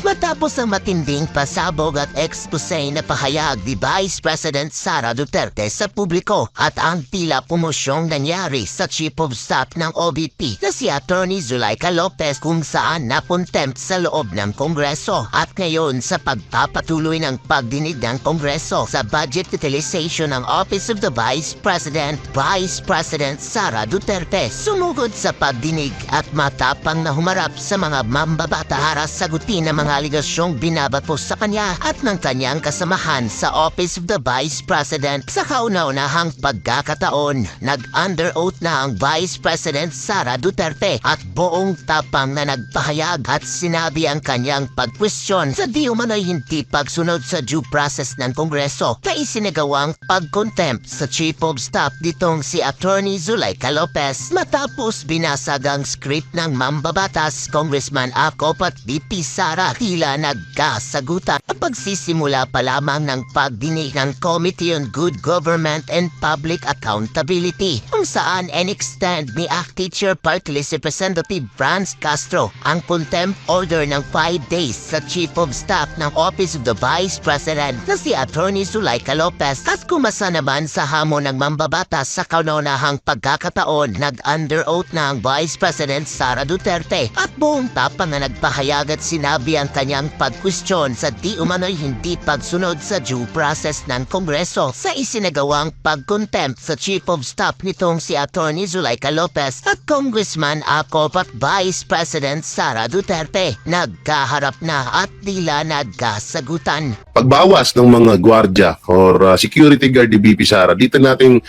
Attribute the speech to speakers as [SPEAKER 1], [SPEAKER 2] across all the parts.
[SPEAKER 1] Matapos ang matinding pasabog at expose na pahayag ni Vice President Sara Duterte sa publiko at ang tila pumosyong nangyari sa Chief of Staff ng OVP na si Attorney Zulaika Lopez kung saan napuntempt sa loob ng Kongreso at ngayon sa pagpapatuloy ng pagdinig ng Kongreso sa budget utilization ng Office of the Vice President Sara Duterte sumugod sa pagdinig at matapang na humarap sa mga mambabata para sagutin ang mga aligasyong binabato sa kanya at ng kanyang kasamahan sa Office of the Vice President. Sa kauna-unahang pagkakataon, nag-under oath na ang Vice President Sara Duterte at buong tapang na nagpahayag at sinabi ang kanyang pagkwestiyon sa di umano'y hindi pagsunod sa due process ng Kongreso na isinagawang pag-contempt sa Chief of Staff ditong si Attorney Zulaika Lopez. Matapos binasag ang script ng mambabatas, Congressman Acop at VP Sara tila nagkasagutan ang pagsisimula pa lamang ng pagdinig ng Committee on Good Government and Public Accountability kung saan in-extend ni ACT Chair Party List Representative Franz Castro ang contempt order ng 5 days sa Chief of Staff ng Office of the Vice President na si Attorney Zulaika Lopez at kumasa naman sa hamon ng mambabatas sa kauna-unahang pagkakataon nag-under oath na ang Vice President Sara Duterte at buong tapang na nagpahayag at sinabi ang kanyang pagkwestiyon sa di umano'y hindi pagsunod sa due process ng Kongreso sa isinagawang pag-contempt sa Chief of Staff nitong si Attorney Zulaika Lopez at Congressman Acop at Vice President Sara Duterte. Nagkaharap na at tila nagkasagutan.
[SPEAKER 2] Pagbawas ng mga gwardiya or security guard ni VP Sara, dito natin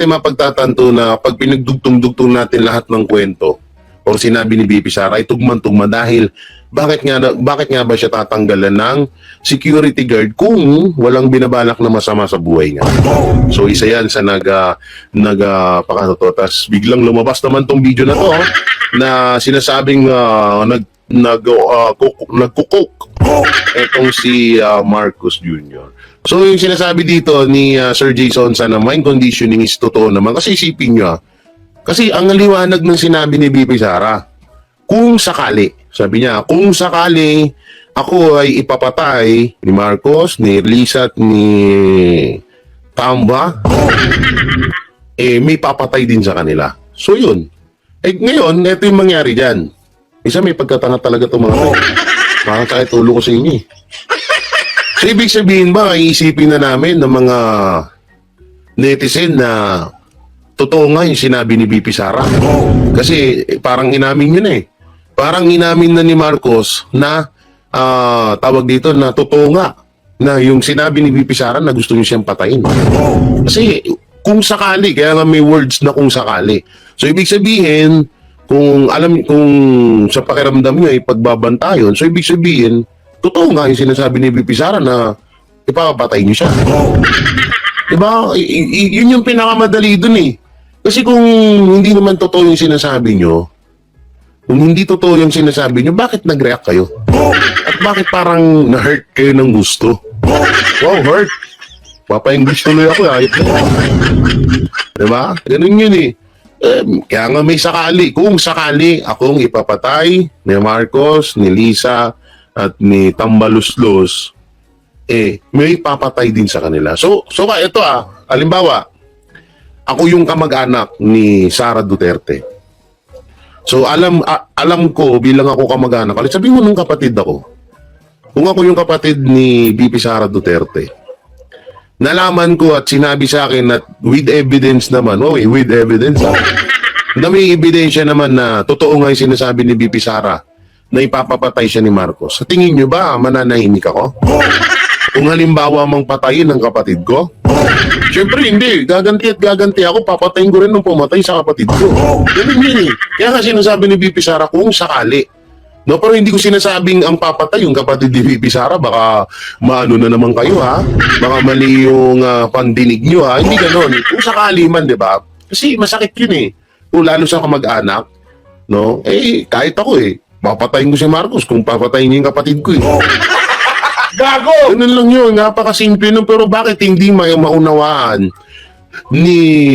[SPEAKER 2] mapagtatanto na pag pinagdugtong-dugtong natin lahat ng kwento or sinabi ni VP Sara ay tugman-tugma dahil bakit nga ba siya tatanggalan ng security guard kung walang binabalak na masama sa buhay niya. So isa yan sa nagpakatoto. Tas biglang lumabas naman tong video na to na sinasabing nagkukok etong si Marcos Jr. So yung sinasabi dito ni Sir Jason na mind conditioning is totoo naman kasi isipin nyo kasi ang liwanag ng sinabi ni VP Sara, kung sakali, sabi niya, kung sakali ako ay ipapatay ni Marcos, ni Lisa at ni Tamba, may papatay din sa kanila. So yun. Ngayon, ito yung mangyari dyan. Isa may pagkatanga talaga itong mga to. Parang kahit tulo ko sa inyo. So ibig sabihin ba, iisipin na namin ng mga netizen na totoo nga yung sinabi ni VP Sara. Kasi parang inamin yun Parang inamin na ni Marcos na tawag dito na totoo nga na yung sinabi ni VP Sara na gusto niyo siyang patayin. Kasi kung sakali, kaya nga may words na kung sakali. So ibig sabihin, kung sa pakiramdam niyo ay pagbabantayon, so ibig sabihin, totoo nga yung sinasabi ni VP Sara na ipapatay niyo siya. Diba? Yun yung pinakamadali dun Kasi kung hindi naman totoo yung sinasabi nyo, kung hindi totoo yung sinasabi nyo, bakit nag-react kayo? At bakit parang na-hurt kayo ng gusto? Wow, hurt. Papa-English tuloy ako. Diba? Ganun yun kaya nga may sakali. Kung sakali akong ipapatay ni Marcos, ni Lisa, at ni Tambaluslos, may papatay din sa kanila. So ito halimbawa, ako yung kamag-anak ni Sara Duterte. So alam ko bilang ako kamag-anak, sabihin mo nung kapatid ako. Kung ako yung kapatid ni VP Sara Duterte, nalaman ko at sinabi sa akin at with evidence naman, with evidence na may ebidensya naman na totoo nga yung sinasabi ni VP Sara na ipapapatay siya ni Marcos. Sa tingin nyo ba mananahimik ako? Kung halimbawa mang patayin ng kapatid ko? Siyempre hindi, gaganti ako, papatayin ko rin nung pumatay sa kapatid ko. Ganun yun Kaya nga sinasabi ni VP Sara kung sakali. No, pero hindi ko sinasabing ang papatay yung kapatid ni VP Sara, baka maano na naman kayo baka mali yung pandinig nyo hindi ganun. Kung sakali man, di ba? Kasi masakit yun Kung lalo sa kamag-anak, no, kahit ako papatayin ko si Marcos kung papatayin niya yung kapatid ko Gago! Ganun lang yun, napakasimple nun, pero bakit hindi maunawaan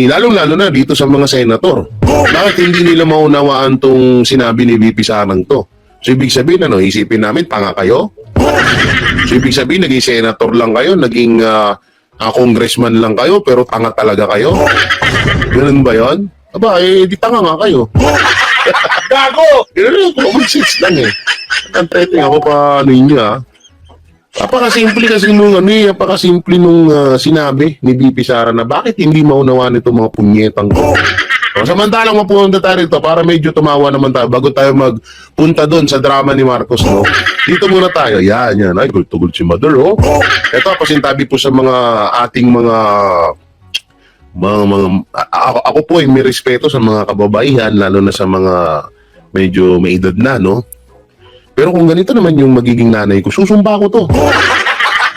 [SPEAKER 2] lalong-lalo na dito sa mga senator? Bakit hindi nila maunawaan tong sinabi ni VP Sarang to? So, ibig sabihin, ano, isipin namin, tanga kayo? So, ibig sabihin, naging senator lang kayo, naging congressman lang kayo, pero tanga talaga kayo? Ganun ba yun? Aba, di tanga nga kayo. Gago! Ganun yung common sense lang eh. Ang teteng ako pa, ano yun ha? Apakasimple kasi apakasimple nung sinabi ni BP Sara na bakit hindi maunawaan itong mga punyetang ko. O, samantalang mapunta tayo rito para medyo tumawa naman tayo bago tayo magpunta doon sa drama ni Marcos, no? Dito muna tayo. Yan. Ay, gultugul si Mother, oh. Ito, pasintabi po sa mga ating mga ako po ay may respeto sa mga kababaihan, lalo na sa mga medyo may edad na, no? Pero kung ganito naman yung magiging nanay ko, susumba ko to.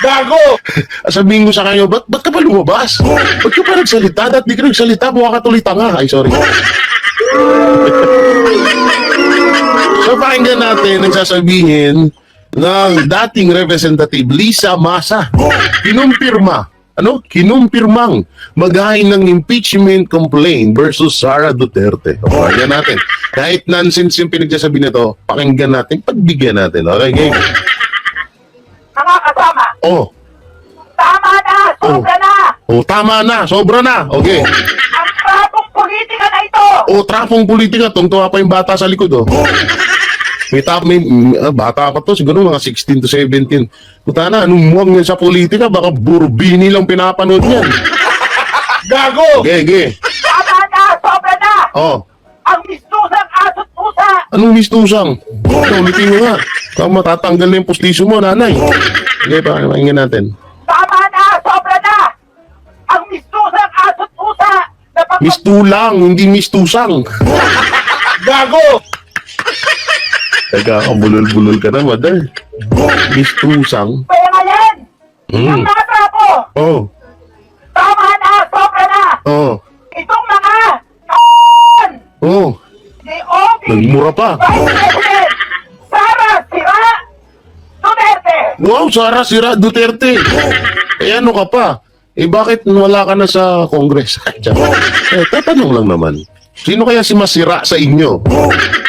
[SPEAKER 2] Gago! Sabihin ko sa kayo, ba't ka pa lumabas? Ba't ka pa nagsalita? Dapat di ka nagsalita, mukha ka tuloy tanga. Ay, sorry. So, pakinggan natin ang sasabihin ng dating Representative Lisa Masa. Kinumpirmang maghain ng impeachment complaint versus Sara Duterte. O, pakinggan natin. Kahit nonsense yung pinagsasabi nito, pakinggan natin, pagbigyan natin. Okay, game.
[SPEAKER 3] Mga kasama,
[SPEAKER 2] Oh,
[SPEAKER 3] tama na, sobra na.
[SPEAKER 2] tama na, sobra na. Okay.
[SPEAKER 3] Ang trapong politika na ito.
[SPEAKER 2] Trapong politika, tungtuwa pa yung bata sa likod, oh. May bata pa to, siguro mga 16 to 17. Puta na, anong muwang yan sa politika? Baka burbini lang pinapanood yan. Gago! Okay.
[SPEAKER 3] Tama na, sobra na.
[SPEAKER 2] Oh,
[SPEAKER 3] Ang mistusang aso't pusa.
[SPEAKER 2] anong mistusang? Ulitin mo nga. Kung matatanggal na yung postiso mo, nanay. Okay, pakinggan natin.
[SPEAKER 3] Tama na, sobra na. Ang mistusang aso't pusa.
[SPEAKER 2] Mistulang, hindi mistusang. Gago! Teka, kabulol-bulol ka na, mother. Mistusang.
[SPEAKER 3] Kaya ngayon, ang mga trapo.
[SPEAKER 2] Oh,
[SPEAKER 3] Tama na, sobra na.
[SPEAKER 2] oh,
[SPEAKER 3] Itong mga
[SPEAKER 2] oh.
[SPEAKER 3] ni Obi
[SPEAKER 2] Nagmura pa.
[SPEAKER 3] Vice President Sara Sira Duterte.
[SPEAKER 2] Wow, Sara Sira Duterte. Ano ka pa? Bakit wala ka na sa Congress? Tatanong lang naman. Sino kaya si masira sa inyo?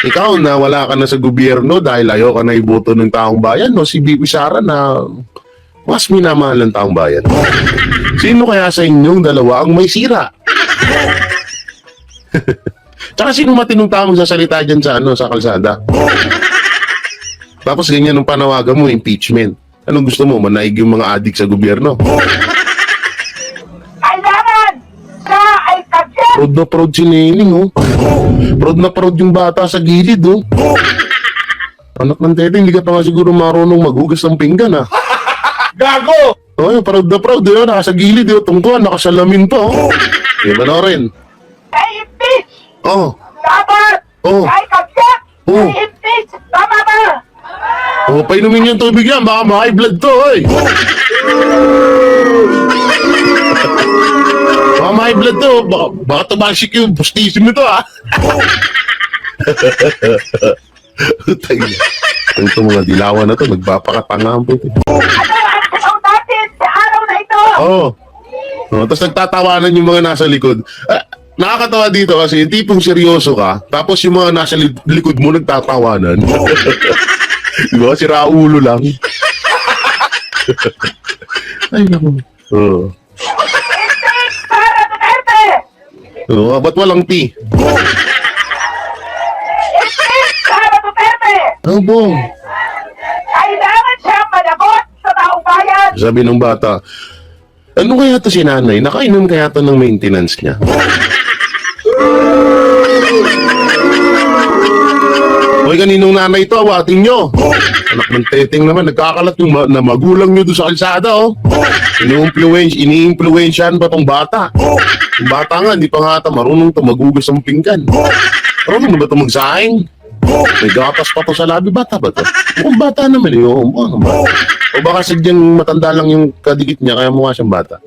[SPEAKER 2] Ikaw na wala ka na sa gobyerno dahil ayaw ka na iboto ng taong bayan, no? Si BP Sara na mas minamahal ng taong bayan. Sino kaya sa inyong dalawa ang may sira? Tsaka sino matinong taong sasalita dyan sa, sa kalsada? Tapos ganyan ang panawagan mo, impeachment. Anong gusto mo? Manaig yung mga adik sa gobyerno?
[SPEAKER 3] Kailangan siya ay kagyan.
[SPEAKER 2] Proud na proud si Nening, oh. Proud na proud yung bata sa gilid, oh. Anak ng tete, hindi ka pa nga siguro marunong maghugas ng pinggan, ah. Gago! Oh, proud na proud, yun. Nasa gilid, yun. Tungtuan, nakasalamin pa, oh. Iba na rin.
[SPEAKER 3] I-impeach.
[SPEAKER 2] Oh,
[SPEAKER 3] Dapat.
[SPEAKER 2] Oh.
[SPEAKER 3] Ay kagyan.
[SPEAKER 2] Oh.
[SPEAKER 3] I-impeach. Tama ba?
[SPEAKER 2] oh, painumin yung tubig yan. Baka ma-high blood to, oy. Baka ma-high blood to. Baka tumasik yung postisim nito, ah. Ito mga dilawan na to, nagpapakatanga po ito.
[SPEAKER 3] Ano ang sasaw natin sa araw na ito?
[SPEAKER 2] Oo. Tapos nagtatawanan yung mga nasa likod. Nakakatawa dito kasi yung tipong seryoso ka, tapos yung mga nasa likod mo nagtatawanan. Diba? Si Raulo lang. Ay, naku. Oo.
[SPEAKER 3] Impeach Sara Duterte.
[SPEAKER 2] Ba't walang T?
[SPEAKER 3] Impeach Sara Duterte.
[SPEAKER 2] Ano po?
[SPEAKER 3] Kailangan siyang managot sa taong bayan.
[SPEAKER 2] Sabi ng bata, ano kaya to si nanay? Nakainom kaya to ng maintenance niya? Hoy, kaninong nanay to? Awatin nyo. Anak ng teteng naman, nagkakalat yung na magulang nyo doon sa kalsada, oh. Ini-influensyan pa tong bata. Yung bata nga, hindi pa nga ata marunong to magugas ng pinggan. Marunong na ba ito magsaing? May gatas pa to sa labi, bata ba to? Mukhang bata naman, eh. Oh, mukhang bata. O baka sadyang matanda lang yung kadikit niya, kaya mukha siyang bata.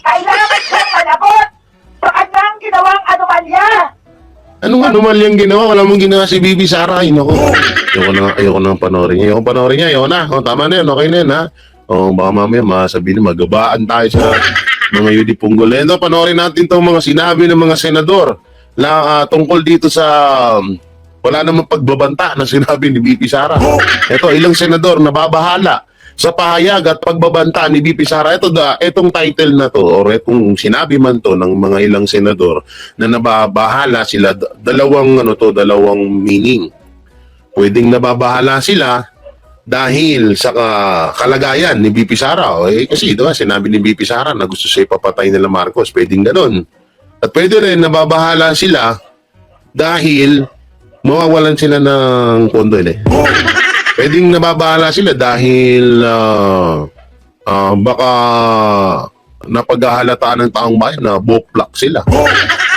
[SPEAKER 3] Kailangan siyang managot sa kanyang ginawang anomalya.
[SPEAKER 2] Anong anomalyang ginawa? Wala mong ginawa si Bibi Sara. Ay, naku. Ayoko na panoorin niya. Ayoko na. O, tama na yun. Okay na yun, ha? O, baka mamaya masabihin na magabaan tayo sa mga Yudi Punggol. Ito, panoorin natin itong mga sinabi ng mga senador tungkol dito sa Wala namang pagbabanta na sinabi ni BP Sara. Ito, ilang senador nababahala sa pahayag at pagbabanta ni BP Sara. Itong title na to, or itong sinabi man to ng mga ilang senador na nababahala sila, dalawang meaning. Pwedeng nababahala sila dahil sa kalagayan ni BP Sara. Kasi diba, sinabi ni BP Sara na gusto siya ipapatay nila Marcos. Pwedeng ganun. At pwede rin nababahala sila dahil mawawalan sila ng pondo. Pwedeng nababahala sila dahil baka napaghahalataan ng taong bayan na boplak sila.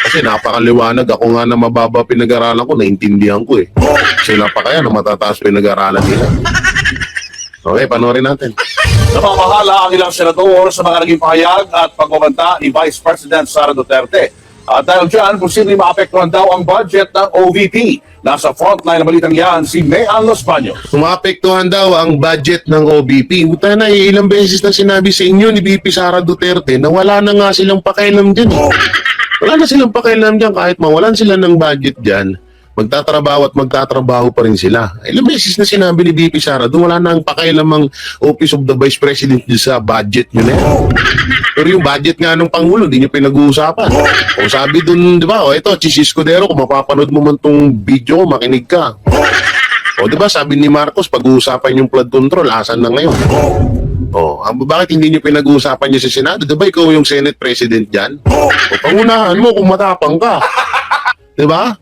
[SPEAKER 2] Kasi napakaliwanag. Ako nga na mababa pinag-aralan ko, naintindihan ko Sila pa kaya na matataas pinag-aralan nila. Okay, panoorin natin.
[SPEAKER 4] Napamahala ang ilang senador sa mga naging pahayag at pagbabanta ni Vice President Sara Duterte. At dahil dyan, posibleng maapektuhan daw ang budget ng OVP. Nasa frontline na balitang yan, si Mayan Los Baños.
[SPEAKER 2] Maapektuhan daw ang budget ng OBP. Uta na, ilang beses na sinabi sa inyo ni VP Sara Duterte na wala na nga silang pakialam dyan. Wala na silang pakialam dyan kahit mawalan sila ng budget dyan. Magtatrabaho at magtatrabaho pa rin sila. Ilang beses na sinabi ni VP Sara, doon wala na ang pakialam ang Office of the Vice President sa budget nyo na yan. Pero yung budget nga ng Pangulo, hindi nyo pinag-uusapan. O sabi doon, di ba, ito, Chis Escudero, kung mapapanood mo man tong video ko, makinig ka. O di ba, sabi ni Marcos, pag-uusapan yung flood control, asan na ngayon? O, bakit hindi nyo pinag-uusapan niya sa Senado? Di ba, ikaw yung Senate President dyan? O, pangunahan mo kung matapang ka. Di ba?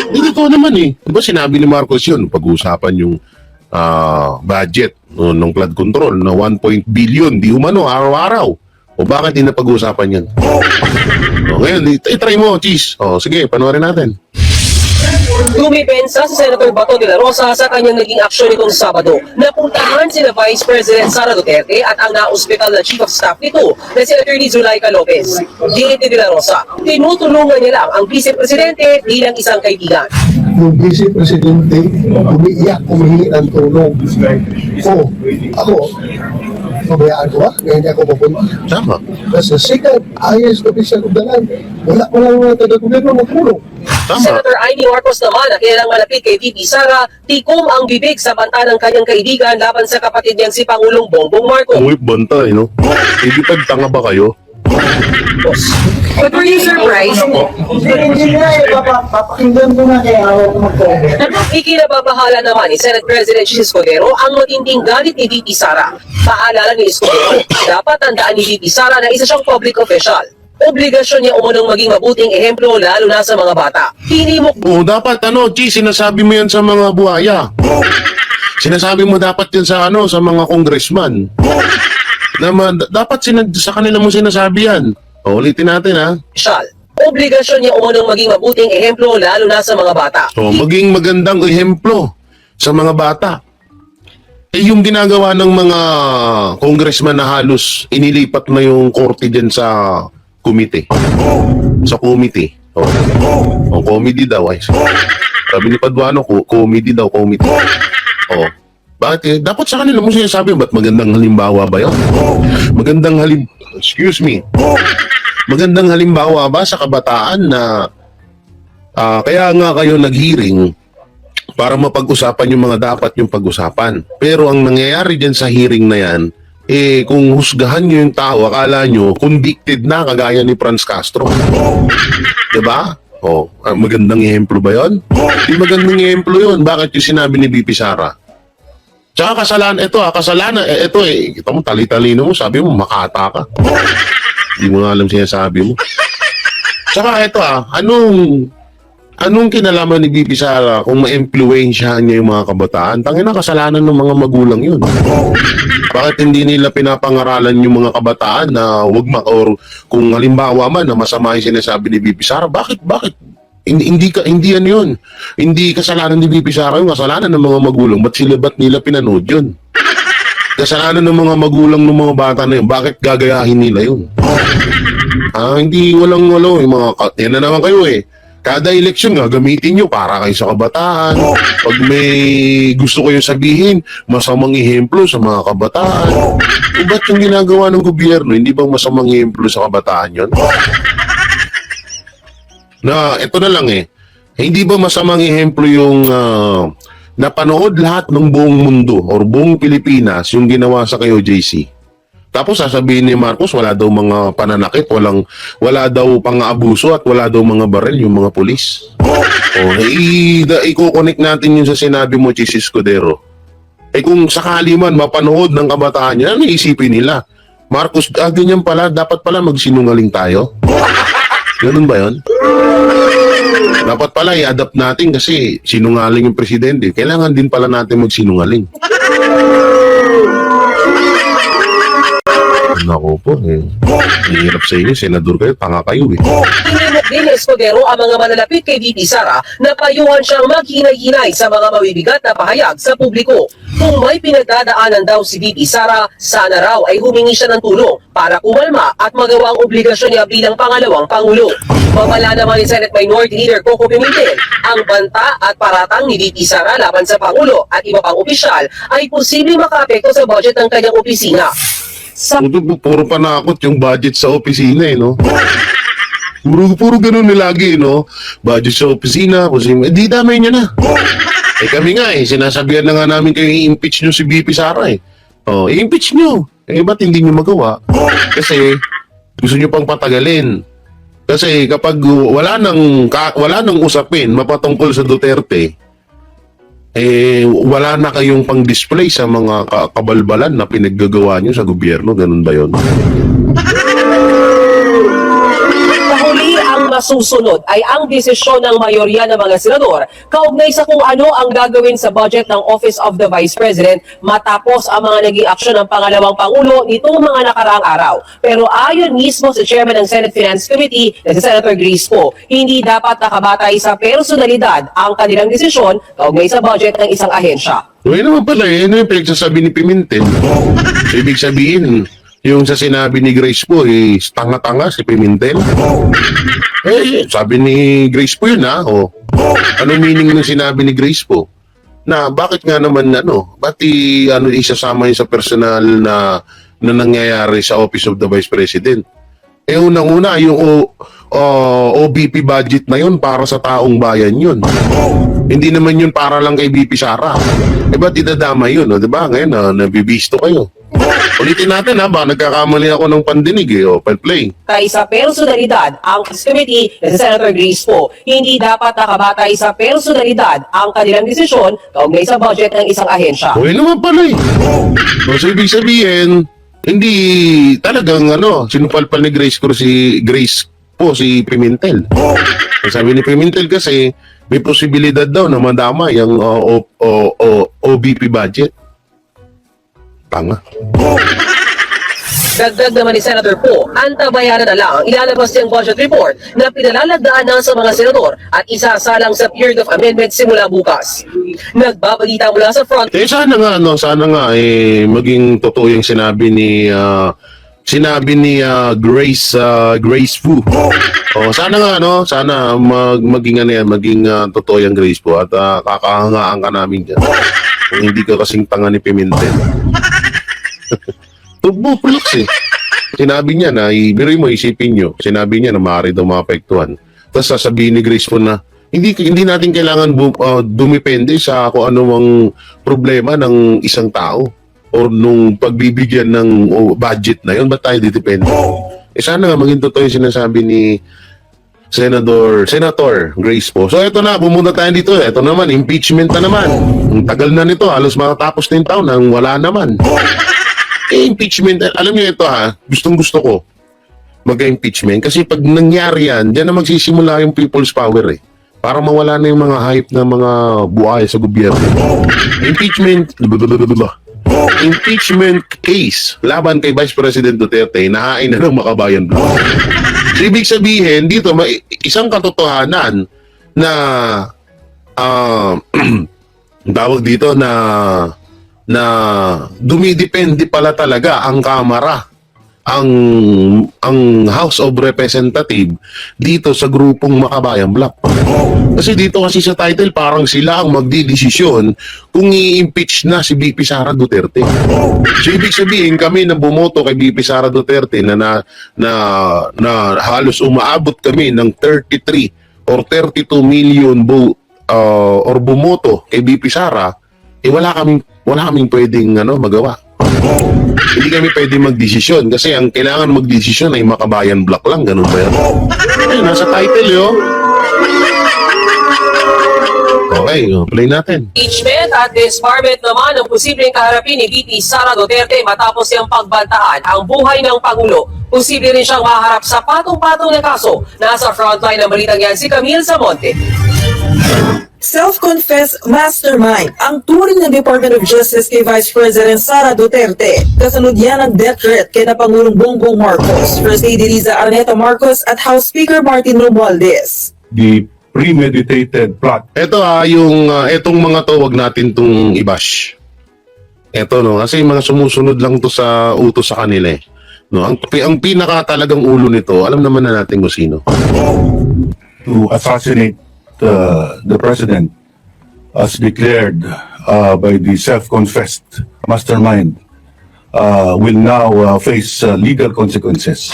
[SPEAKER 2] Hindi ko naman Diba sinabi ni Marcos yun, pag-uusapan yung budget ng flood control na 1 billion, di umano, araw-araw. O bakit hindi na pag-uusapan yan? Ngayon, try mo, Cheese. Sige, panoorin natin.
[SPEAKER 5] Dumipensa si Senator Bato de la Rosa sa kanyang naging aksyon nitong Sabado. Napuntahan sina Vice President Sara Duterte at ang na-ospital na Chief of Staff nito na si Atty. Zulaika Lopez. Ginit ni de la Rosa, tinutulungan niya lang ang Vice Presidente bilang isang kaibigan.
[SPEAKER 6] Yung Vice Presidente umiiyak, humihingi ng tulong. Ako, pabayaan ko ba? Ngayon niya ako pupunta.
[SPEAKER 2] Tama.
[SPEAKER 6] Kasi second highest official of the land, wala ko lang mga taga-gobyerno magtulong.
[SPEAKER 2] Tama.
[SPEAKER 5] Senator Amy Marcos naman na kilalang malapit kay VP Sara, tikom ang bibig sa banta ng kanyang kaibigan laban sa kapatid niyang si Pangulong Bongbong Marcos.
[SPEAKER 2] Uy, bantay, no? Hindi pagtanga ba kayo?
[SPEAKER 5] But were you surprised?
[SPEAKER 6] Hindi nga papakinggan ko na kaya ako mag-comment.
[SPEAKER 5] Ikinababahala naman ni Senate President Chis Escudero ang matinding galit ni VP Sara. Paalala ni Escudero, dapat tandaan ni VP Sara na isa siyang public official. Obligasyon niya umunong maging mabuting ehemplo lalo na sa mga bata. Hinimok
[SPEAKER 2] Dapat, Chi, sinasabi mo yan sa mga buhaya. Sinasabi mo dapat yan sa, sa mga congressman. Dapat sa kanila mo sinasabi yan. Ulitin natin, ha?
[SPEAKER 5] official. Obligasyon niya umunong maging mabuting ehemplo lalo na sa mga bata.
[SPEAKER 2] Maging magandang ehemplo sa mga bata. Yung ginagawa ng mga congressman na halos inilipat na yung korte dyan sa committee. Sa committee. Committee daw. Sabi ni Paduano, committee daw, committee. Bakit? Dapat sa kanila mo sinasabi, ba't magandang halimbawa ba yun? Magandang halimbawa ba sa kabataan na kaya nga kayo nag-hearing para mapag-usapan yung mga dapat yung pag-usapan. Pero ang nangyayari dyan sa hearing na yan, kung husgahan nyo yung tao, akala nyo, convicted na kagaya ni Franz Castro. Diba? Magandang ehemplo ba yun? Di magandang ehemplo yun. Bakit yung sinabi ni BP Sara? Tsaka kasalanan, kita mo, tali-talino mo, sabi mo, makata ka. Hindi mo nga alam sinasabi mo. Tsaka anong kinalaman ni BP Sara kung ma-impluensyahan niya yung mga kabataan? Tangina, kasalanan ng mga magulang yun. Bakit hindi nila pinapangaralan yung mga kabataan na or kung halimbawa man na masama yung sinasabi ni BP Sara, bakit? Hindi yan yun. Hindi kasalanan ni BP Sara yung kasalanan ng mga magulang. Ba't nila pinanood yun? Kasalanan ng mga magulang ng mga bata na yun. Bakit gagayahin nila yun? Hindi walang-walo. Yan na naman kayo Kada eleksyon nga, gamitin nyo para kayo sa kabataan. Pag may gusto kayo sabihin, masamang ehemplo sa mga kabataan. Ba't yung ginagawa ng gobyerno, hindi bang masamang ehemplo sa kabataan yun? Na ito na lang hindi ba masamang ehemplo yung napanood lahat ng buong mundo or buong Pilipinas yung ginawa sa kay OJC? Tapos sasabihin ni Marcos wala daw mga pananakit, wala daw pang-aabuso at wala daw mga baril yung mga pulis. I-connect natin yun sa sinabi mo, Chis Escudero. Kung sakali man mapanood ng kabataan niya, ano isipin nila? Marcos, ganyan pala, dapat pala magsinungaling tayo. Ganun ba yun? Dapat pala i-adapt natin kasi sinungaling yung presidente. Kailangan din pala natin magsinungaling. Naku po, hirap sa inyo, senador kayo, tanga kayo
[SPEAKER 5] Inimok din ni Escudero ang mga malalapit kay VP Sara na payuhan siyang maghinay-hinay sa mga mabibigat na pahayag sa publiko. Kung may pinagdadaanan daw si VP Sara, sana raw ay humingi siya ng tulong para kumalma at magawa ang obligasyon niya bilang pangalawang Pangulo. Babala naman ni Senate Minority Leader Coco Pimentel, ang banta at paratang ni VP Sara laban sa Pangulo at iba pang opisyal ay posibleng makaapekto sa budget ng kanyang opisina.
[SPEAKER 2] Puro panakot yung budget sa opisina no? Puro ganun lagi, no? Budget sa opisina, di damay niya na. Kami nga sinasabihan na nga namin kayo i-impeach nyo si VP Sara i-impeach nyo. Ba't hindi nyo magawa? Kasi gusto nyo pang patagalin. Kasi kapag wala nang usapin mapatungkol sa Duterte, wala na kayong pang-display sa mga kabalbalan na pinaggagawa nyo sa gobyerno. Ganun ba yun?
[SPEAKER 5] Huli ang masusunod ay ang desisyon ng mayorya ng mga senador kaugnay sa kung ano ang gagawin sa budget ng Office of the Vice President matapos ang mga naging aksyon ng pangalawang Pangulo nitong mga nakaraang araw. Pero ayon mismo sa Chairman ng Senate Finance Committee na si Senator Grace Poe, hindi dapat nakabatay sa personalidad ang kanilang desisyon kaugnay sa budget ng isang ahensya.
[SPEAKER 2] Naman pala ano yung pinagsasabi ni Pimentel? So, ibig sabihin, yung sa sinabi ni Grace po, tanga-tanga si Pimentel. Sabi ni Grace po yun ano meaning ng sinabi ni Grace po? Na bakit nga naman ba't isasama yun sa personal na nangyayari sa Office of the Vice President? Unang-una, yung OBP budget na yun para sa taong bayan yun. Hindi naman yun para lang kay VP Sara. Ba't idadama yun? Diba? Ngayon, nabibisto kayo. Ulitin natin baka nagkakamali ako ng pandinig open play.
[SPEAKER 5] Kay sa personalidad, ang committee na si Senator Grace Poe, hindi dapat nakabatay sa personalidad ang kanilang desisyon kaugnay sa budget ng isang ahensya.
[SPEAKER 2] Naman pala So, ibig sabihin, hindi talagang sinupalpal ni Grace po si Pimentel. Sabi ni Pimentel kasi may posibilidad daw na madama yung OBP budget. Tanga.
[SPEAKER 5] Dagdag naman ni Senator Poe, antabayanan na lang ilalabas niyang budget report na pinalalagdaan na sa mga senador at isasalang sa period of amendment simula bukas. Nagbabalita mula sa front.
[SPEAKER 2] Sana nga maging totoo yung sinabi ni Grace Fu. Sana nga sana maging totoo yung Grace Fu at kakahangaan ka namin diyan. Kung hindi ka kasing tanga ni Pimentel. Tubo pulok Sinabi niya na, biruin mo, isipin nyo, sinabi niya na maaari daw maapektuhan. Tapos sasabihin ni Grace po na, hindi natin kailangan dumepende sa kung anumang problema ng isang tao o nung pagbibigyan ng budget na yun. Ba't tayo didepende? Sana nga maging totoo yung sinasabi ni Senator Grace po. So ito na, pumunta tayo dito. Ito naman, impeachment na naman. Ang tagal na nito, halos matatapos na yung taon nang wala naman. Impeachment, alam niyo ito gustong-gusto ko mag-impeachment kasi pag nangyari yan, diyan na magsisimula yung people's power para mawala na yung mga hype na mga buhay sa gobyerno. Impeachment case laban kay Vice President Duterte, nahain na ng Makabayan Bloc. So, ibig sabihin, dito isang katotohanan na tawag dito na dumidepende pala talaga ang Kamara, ang House of Representatives dito sa grupong Makabayan Bloc. Kasi dito kasi sa title parang sila ang magdidesisyon kung i-impeach na si VP Sara Duterte. So ibig sabihin kami na bumoto kay VP Sara Duterte na halos umaabot kami ng 33 or 32 million or bumoto kay BP Sara, wala kaming pwedeng magawa. Hindi kami pwedeng magdesisyon kasi ang kailangan magdesisyon ay Makabayan Block lang, ganun ba yan? Nasa title yun. Okay, play natin.
[SPEAKER 5] Impeachment at disbarment naman ang posibleng kaharapin ni VP Sara Duterte matapos siyang pagbantaan ang buhay ng Pangulo. Posible rin siyang maharap sa patong-patong na kaso. Nasa frontline ng balitang yan si Camille Zamonte.
[SPEAKER 7] Self-confessed mastermind ang turing ng Department of Justice kay Vice President Sara Duterte. Kasunod yan ang death threat kay na Pangulong Bongbong Marcos, First Lady Riza Araneta Marcos at House Speaker Martin Romualdez.
[SPEAKER 8] The premeditated plot.
[SPEAKER 2] Ito etong mga to, wag natin tong i-bash. Ito kasi mga sumusunod lang to sa utos sa kanila eh. No, ang pinaka talagang ulo nito, alam naman na natin kung sino.
[SPEAKER 8] To assassinate the president as declared by the self-confessed mastermind will now face legal consequences.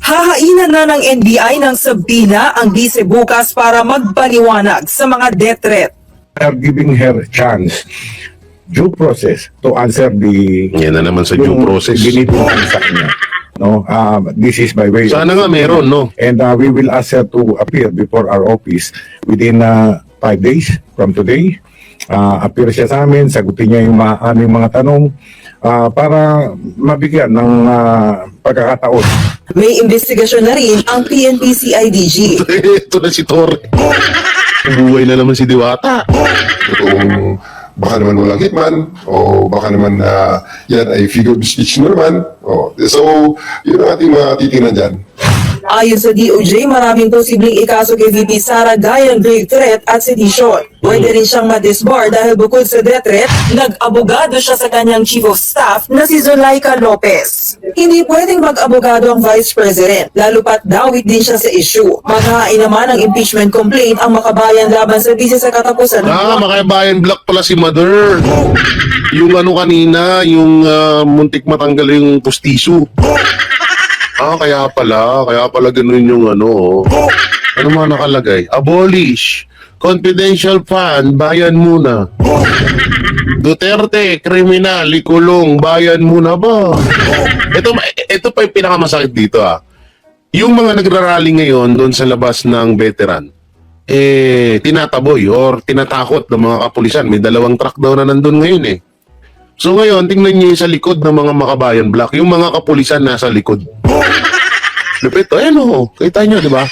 [SPEAKER 7] Hahainan na ng NBI ng sabina ang bise bukas para magpaliwanag sa mga death threat.
[SPEAKER 8] Are giving her a chance, due process, to answer the
[SPEAKER 2] Yan na naman sa due process.
[SPEAKER 8] binitiwan sa kanya. No, this is by way.
[SPEAKER 2] Sana nga meron, no?
[SPEAKER 8] And we will ask her to appear before our office within 5 days from today. Appear siya sa amin, sagutin niya yung aming mga tanong para mabigyan ng pagkakataon.
[SPEAKER 7] May investigasyon na rin ang PNP-CIDG.
[SPEAKER 2] Ito na si Torre. Buhay na naman si Diwata.
[SPEAKER 9] Kung baka naman walang hitman o baka naman yan ay figure of speech na naman. So, yun ang ating mga titingnan dyan.
[SPEAKER 7] Ayon sa DOJ, maraming posibleng ikaso kay VP Sara gaya ng grave threat at sedition. Pwede rin siyang ma-disbar dahil bukod sa death threat, nag-abogado siya sa kanyang chief of staff na si Zulaika Lopez. Hindi pwedeng mag-abogado ang vice president, lalo pat dawit din siya sa issue. Maghahain naman ng impeachment complaint ang Makabayan laban sa bise sa katapusan ng
[SPEAKER 2] Makabayan Block pala si Mother. Yung kanina, yung muntik matanggal yung pustiso. Kaya pala ganun yung Ano mga nakalagay? Abolish. Confidential fund, bayan muna. Duterte, kriminal, ikulong, bayan muna ba? Ito pa yung pinakamasakit dito Yung mga nagrarally ngayon doon sa labas ng veteran, tinataboy or tinatakot ng mga kapulisan. May 2 truck daw na nandun ngayon So ngayon, tingnan niyo sa likod ng mga Makabayan Block, yung mga kapulisan nasa likod. Lupit, kita nyo, di ba?